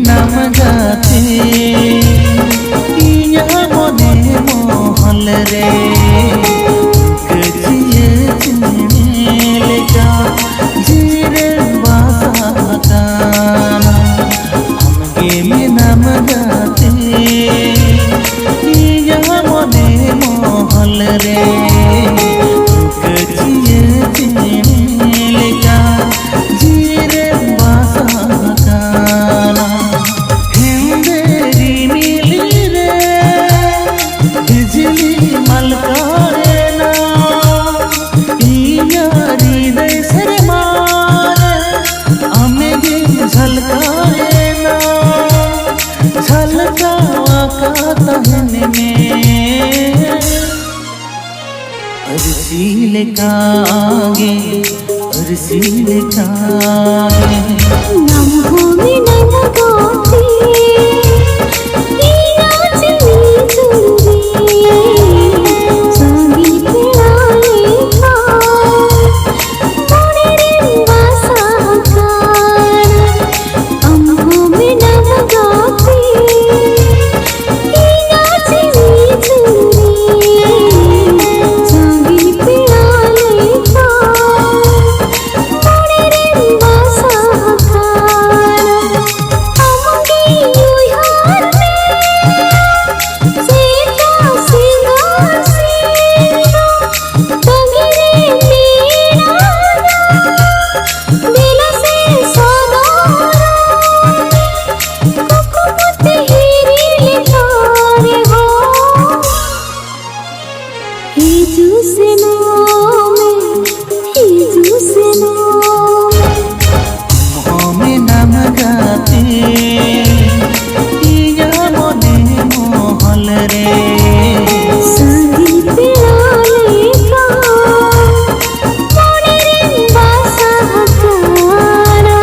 नाम गाते इया मने मोहल रे गजिए लेका जीरे बासा हमगे में नाम गाते इया मने मोहल रे गजिए लेका जीरे बासा अर्सीले कागे अर्सीले कागे नाम हो में नाम गाते इया चली चुरी सांगी पेड़ाले का मोरे रे वासा कार हम हो में नाम गाते इया चली चुरी सांगी पेड़ाले का मोरे रे वासा कार हमगे युहार में सीता सिंगार सीता तंगरे मीना दिल से सदारा कुकुमत हीरी लिखारे हो हिजू से हमें नाम गाते इया मने मोहल रे सांगी पेड़ाले का मोरे रे वासा हकारा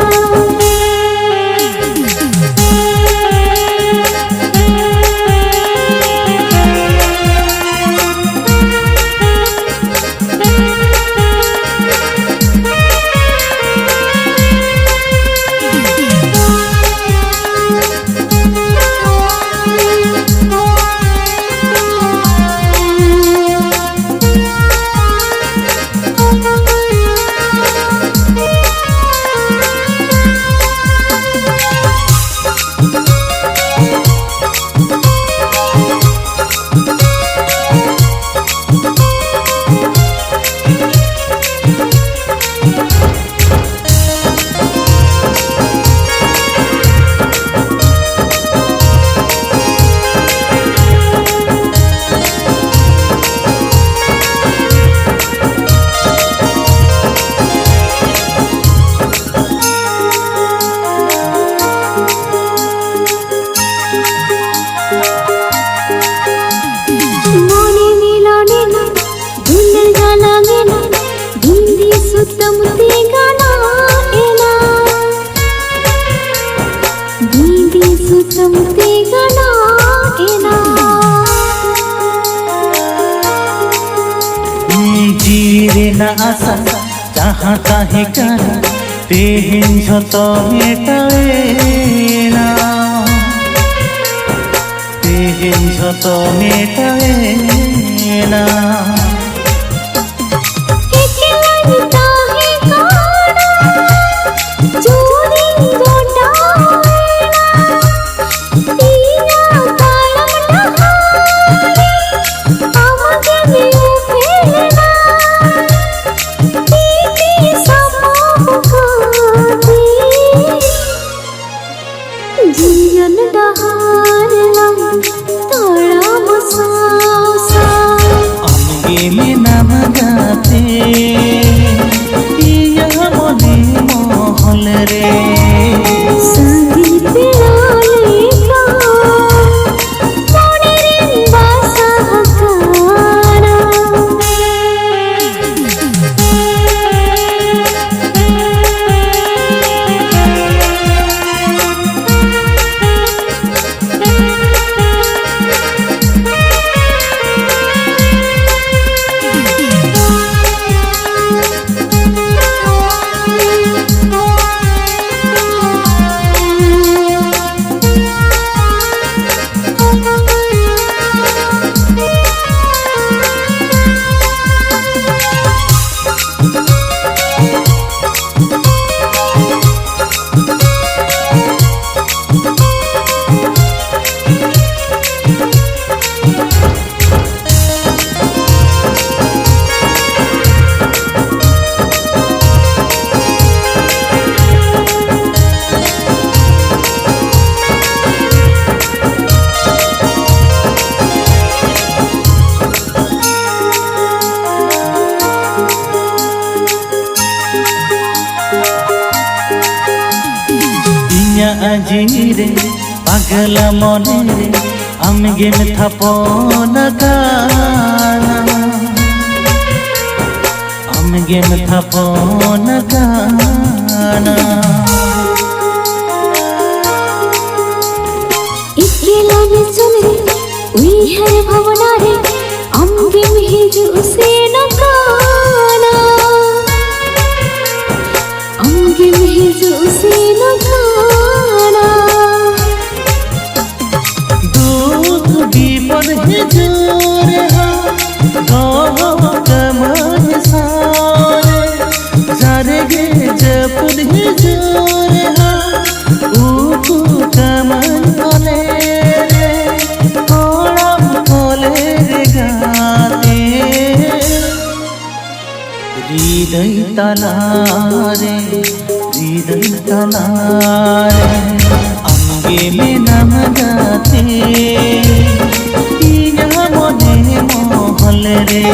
जीरे ना आशा जहाँ चाहे करा तेहिन झतो मेटावेना तेहिन झतो मेटावेना जीवन डहार लम तोड़ा मुसासा हमगे इन्या अजीरे पागला मने रे आमगे में थापन गाना आमगे में थापन गाना इकेला ने चले उइहर भावना रे आमगे में हिजु से न गाना आमगे में हिजु से न गाना दुख विपद हिजूर हा गावा कमन सारे जारे गे जपुद हिजूर हा उकु कमन कोले रे कोड़म कोले रे गाते हृदय तलारे आमगे में नाम गाते इन्या मने मोहल रे